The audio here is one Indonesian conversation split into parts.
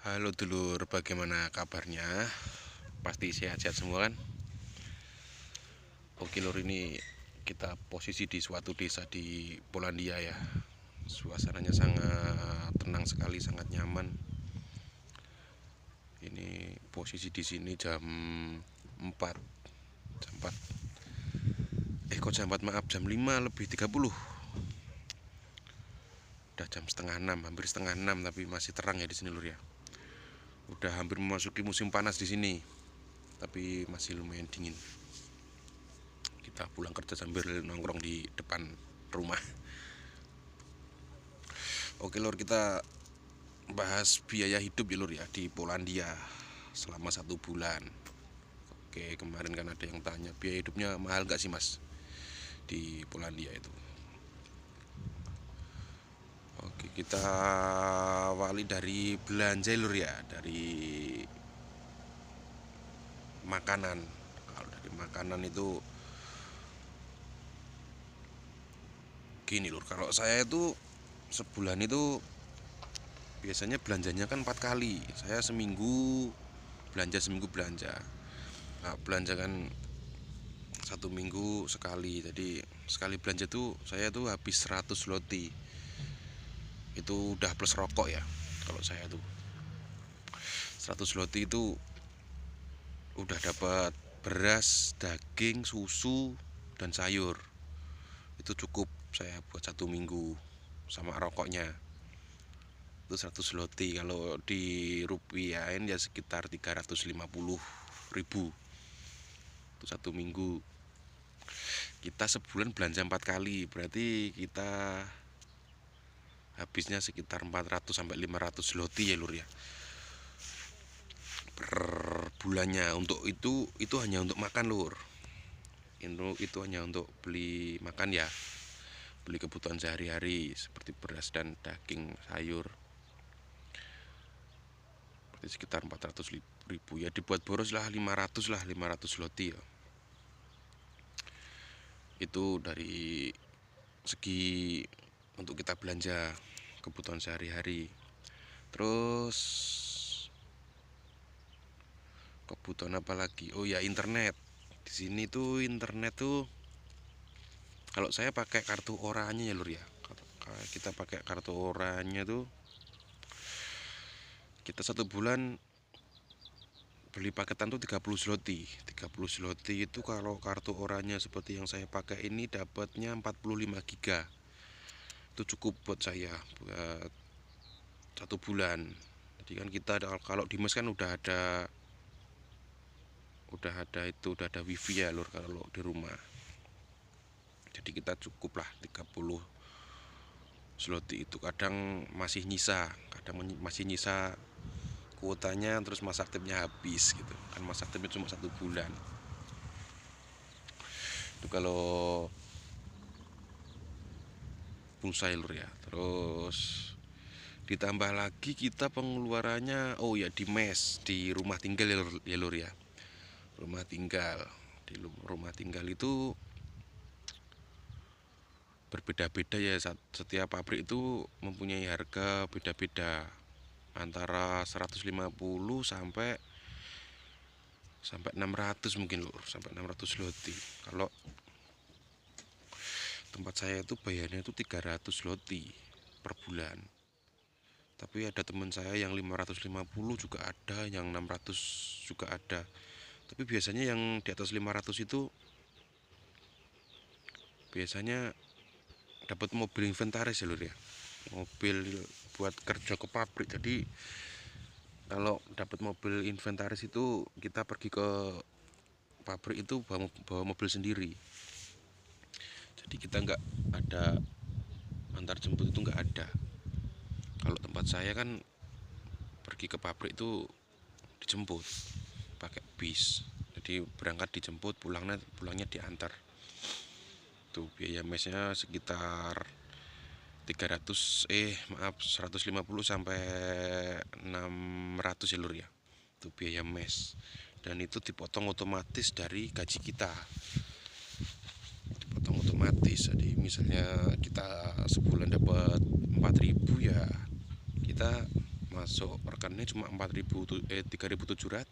Halo dulur, bagaimana kabarnya? Pasti sehat-sehat semua kan? Oke lur, ini kita posisi di suatu desa di Polandia ya. Suasananya sangat tenang sekali, sangat nyaman. Ini posisi di sini jam 4. Jam 4. Kok jam 4, maaf, jam 5 lebih 30. Udah jam setengah 6, hampir setengah 6 tapi masih terang ya di sini lur ya. Udah hampir memasuki musim panas di sini. Tapi masih lumayan dingin. Kita pulang kerja sambil nongkrong di depan rumah. Oke lur, kita bahas biaya hidup ya lur ya di Polandia selama 1 bulan. Oke, kemarin kan ada yang tanya biaya hidupnya mahal gak sih mas di Polandia itu. Oke, kita awali dari belanja lur ya, dari makanan. Kalau dari makanan itu gini lur, kalau saya itu sebulan itu biasanya belanjanya kan 4 kali. Saya seminggu belanja. Nah, belanja kan 1 minggu sekali. Jadi sekali belanja tuh saya tuh habis 100 zloty. Itu udah plus rokok ya. Kalau saya tuh 100 zloty itu udah dapat beras, daging, susu, dan sayur. Itu cukup saya buat 1 minggu sama rokoknya. Itu 100 zloty. Kalau di rupiahin ya sekitar 350.000. Itu 1 minggu. Kita sebulan belanja 4 kali, berarti kita habisnya sekitar 400 sampai 500 zloty ya lur ya per bulannya. Untuk itu hanya untuk makan lur. Itu hanya untuk beli makan ya, beli kebutuhan sehari-hari seperti beras dan daging, sayur. Berarti sekitar 400.000 ya, dibuat boros lah 500 zloty ya. Itu dari segi untuk kita belanja kebutuhan sehari-hari. Terus kebutuhan apa lagi? Oh ya, internet. Di sini tuh internet tuh kalau saya pakai kartu oranye ya lur ya. Kalau kita pakai kartu oranye tuh kita 1 bulan beli paketan tuh 30 zloty. 30 zloty itu kalau kartu oranye seperti yang saya pakai ini dapatnya 45 giga. Itu cukup buat saya buat 1 bulan. Jadi kan kita kalau di mes kan udah ada wifi ya lur kalau di rumah. Jadi kita cukup lah 30 zloty itu. Kadang masih nyisa kuotanya, terus masa aktifnya habis gitu kan. Masa aktifnya cuma 1 bulan itu kalau pulsa lur ya. Terus ditambah lagi kita pengeluarannya, oh ya, di mes, di rumah tinggal ya lur ya. Rumah tinggal, di rumah tinggal itu berbeda-beda ya. Setiap pabrik itu mempunyai harga beda-beda, antara 150 sampai 600 mungkin lur, sampai 600 zloty. Kalau tempat saya itu bayarnya itu 300 zloty per bulan. Tapi ada teman saya yang 550 juga ada, yang 600 juga ada. Tapi biasanya yang di atas 500 itu biasanya dapat mobil inventaris ya lur ya. Mobil buat kerja ke pabrik. Jadi kalau dapat mobil inventaris itu kita pergi ke pabrik itu bawa mobil sendiri. Jadi kita nggak ada antar jemput, itu nggak ada. Kalau tempat saya kan pergi ke pabrik itu dijemput pakai bis. Jadi berangkat dijemput, pulangnya diantar. Tuh biaya mesnya sekitar 150 sampai 600 ya lur ya. Itu biaya mes. Dan itu dipotong otomatis dari gaji kita. Dipotong otomatis. Jadi misalnya kita sebulan dapat 4.000 ya, kita masuk rekeningnya cuma 3.700,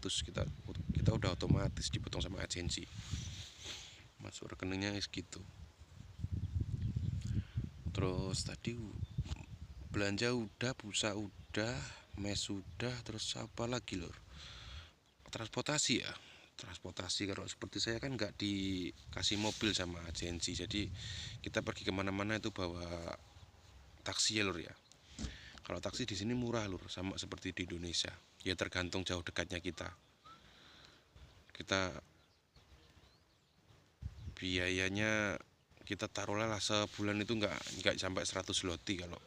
kita udah otomatis dipotong sama agensi. Masuk rekeningnya segitu. Terus tadi belanja udah, pulsa udah, mes sudah, terus apa lagi lur? Transportasi ya. Transportasi kalau seperti saya kan nggak dikasih mobil sama agensi, jadi kita pergi kemana-mana itu bawa taksi ya lur ya. Kalau taksi di sini murah lur, sama seperti di Indonesia. Ya tergantung jauh dekatnya kita. Kita biayanya kita taruhlah sebulan itu nggak sampai 100 zloty kalau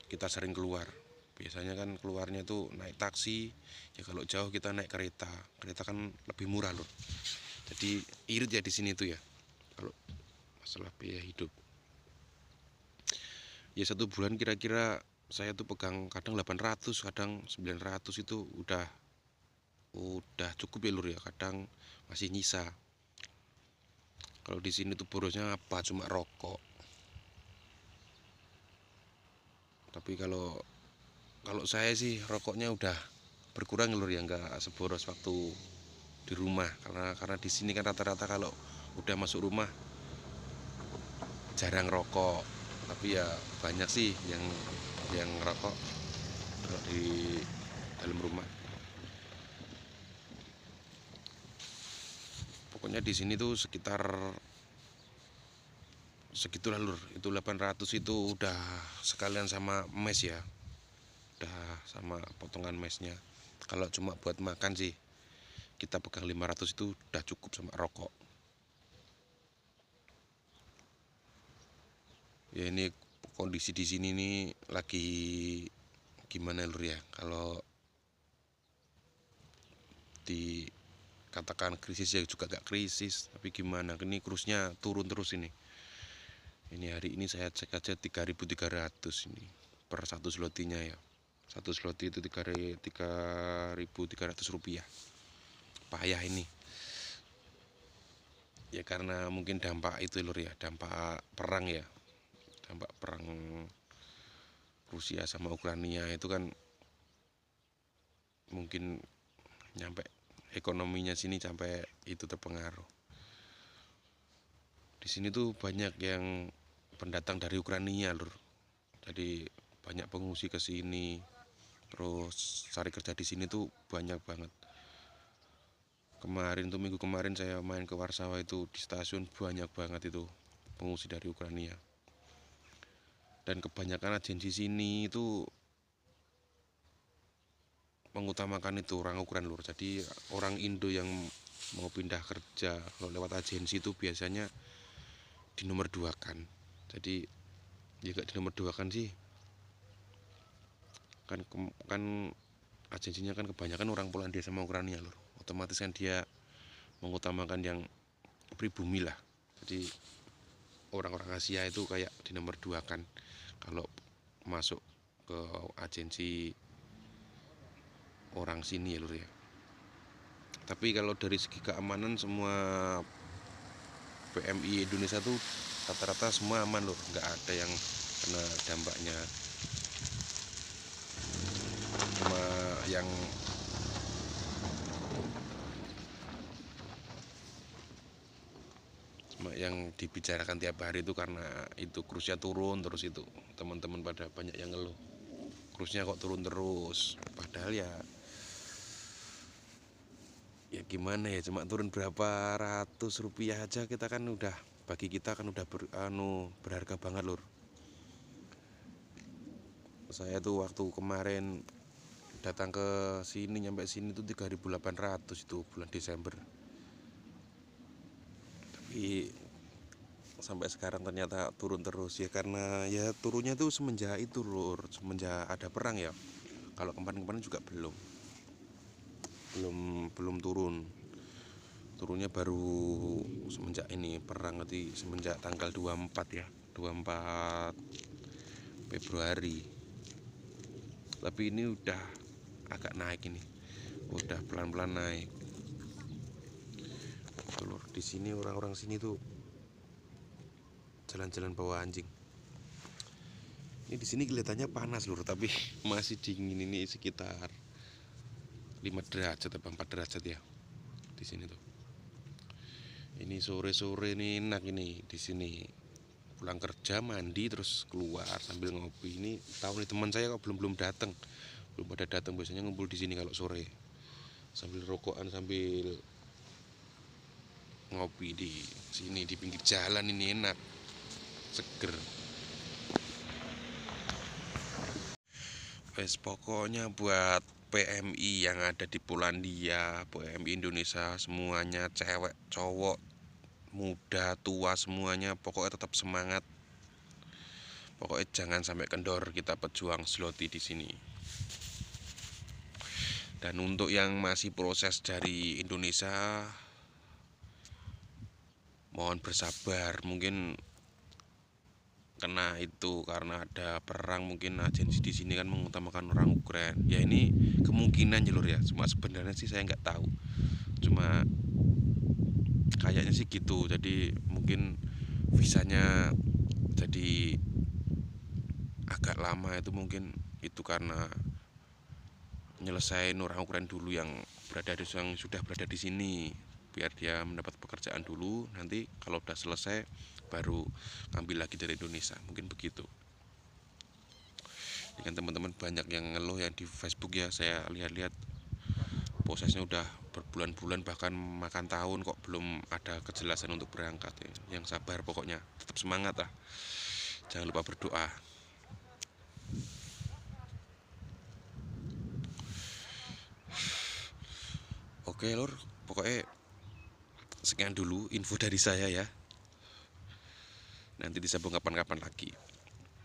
kita sering keluar. Biasanya kan keluarnya tuh naik taksi, ya kalau jauh kita naik kereta. Kereta kan lebih murah loh. Jadi irit ya di sini tuh ya. Kalau masalah biaya hidup. Ya satu bulan kira-kira saya tuh pegang kadang 800, kadang 900 itu udah cukup ya lur ya. Kadang masih nyisa. Kalau di sini tuh borosnya apa? Cuma rokok. Tapi kalau saya sih rokoknya udah berkurang lur ya, nggak seboros waktu di rumah, karena di sini kan rata-rata kalau udah masuk rumah jarang rokok, tapi ya banyak sih yang rokok kalau di dalam rumah. Pokoknya di sini tuh sekitar segitulah lur. Itu 800 itu udah sekalian sama mes ya, udah sama potongan mesnya. Kalau cuma buat makan sih kita pegang 500 itu udah cukup sama rokok. Ya ini kondisi di sini nih lagi gimana lur ya, kalau dikatakan krisis ya juga gak krisis, tapi gimana, ini kurusnya turun terus ini hari ini saya cek aja 3.300 ini per satu slotinya ya. Satu sloti itu 3.300 rupiah. Payah ini ya, karena mungkin dampak itu lur ya, dampak perang ya, dampak perang Rusia sama Ukraina itu kan mungkin nyampe ekonominya sini sampai itu terpengaruh. Di sini tuh banyak yang pendatang dari Ukraina lur, jadi banyak pengungsi ke sini, terus cari kerja di sini tuh banyak banget. Kemarin tuh minggu kemarin saya main ke Warsawa, itu di stasiun banyak banget itu pengungsi dari Ukraina. Dan kebanyakan agensi sini itu mengutamakan itu orang ukuran lur. Jadi orang Indo yang mau pindah kerja kalau lewat agensi itu biasanya di nomor 2 kan. Jadi ya gak di nomor 2 kan sih. Kan agensinya kan kebanyakan orang Polandia sama Ukraina lur. Otomatis kan dia mengutamakan yang pribumi lah. Jadi orang-orang Asia itu kayak di nomor 2 kan kalau masuk ke agensi orang sini ya lur ya. Tapi kalau dari segi keamanan semua PMI Indonesia tuh rata-rata semua aman lur, nggak ada yang kena dampaknya. Cuma yang dibicarakan tiap hari itu karena itu kurusnya turun terus, itu teman-teman pada banyak yang ngeluh kurusnya kok turun terus, padahal ya gimana ya, cuma turun berapa ratus rupiah aja kita kan udah, bagi kita kan udah berharga banget lur. Saya tuh waktu kemarin datang ke sini, nyampe sini tuh 3.800 itu bulan Desember. Tapi sampai sekarang ternyata turun terus ya, karena ya turunnya tuh semenjak itu lur, semenjak ada perang ya. Kalau kemarin-kemarin juga belum turunnya baru semenjak ini perang, nanti semenjak tanggal 24 ya, 24 Februari. Tapi ini udah agak naik, ini udah pelan-pelan naik. Lur, di sini orang-orang sini tuh jalan-jalan bawa anjing. Ini di sini kelihatannya panas lur, tapi masih dingin. Ini sekitar 5 derajat atau 4 derajat ya di sini tuh. Ini sore-sore nih enak ini di sini. Pulang kerja mandi terus keluar sambil ngopi. Ini tahu nih teman saya kok belum datang. Belum pada datang, biasanya ngumpul di sini kalau sore. Sambil rokokan sambil ngopi di sini di pinggir jalan, ini enak. Seger. Pokoknya buat PMI yang ada di Polandia, PMI Indonesia semuanya, cewek, cowok, muda, tua semuanya, pokoknya tetap semangat. Pokoknya jangan sampai kendor, kita pejuang Zloty di sini. Dan untuk yang masih proses dari Indonesia, mohon bersabar, mungkin karena ada perang, mungkin agensi di sini kan mengutamakan orang Ukraina. Ya ini kemungkinan ya lur ya. Cuma sebenarnya sih saya nggak tahu. Cuma kayaknya sih gitu. Jadi mungkin visanya jadi agak lama, itu mungkin itu karena nyelesain orang Ukraina dulu yang sudah berada di sini, biar dia mendapat pekerjaan dulu. Nanti kalau udah selesai baru ngambil lagi dari Indonesia, mungkin begitu. Ini kan teman-teman banyak yang ngeluh yang di Facebook ya, saya lihat-lihat prosesnya udah berbulan-bulan bahkan makan tahun kok belum ada kejelasan untuk berangkat ya. Yang sabar pokoknya, tetap semangat lah, jangan lupa berdoa. Oke lur, pokoknya sekian dulu info dari saya ya. Nanti disambung kapan-kapan lagi.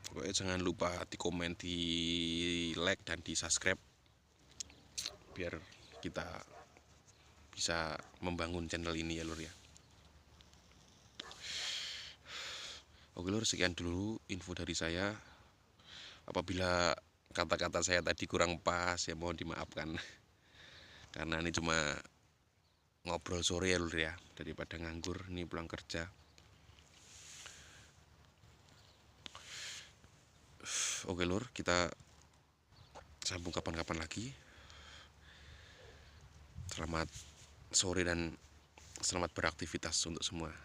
Pokoknya jangan lupa di komen, di like, dan di subscribe, biar kita bisa membangun channel ini ya lur ya. Oke lur, sekian dulu info dari saya. Apabila kata-kata saya tadi kurang pas ya mohon dimaafkan. Karena ini cuma ngobrol sore ya lur ya, daripada nganggur nih pulang kerja. Oke lur, kita sambung kapan-kapan lagi. Selamat sore dan selamat beraktivitas untuk semua.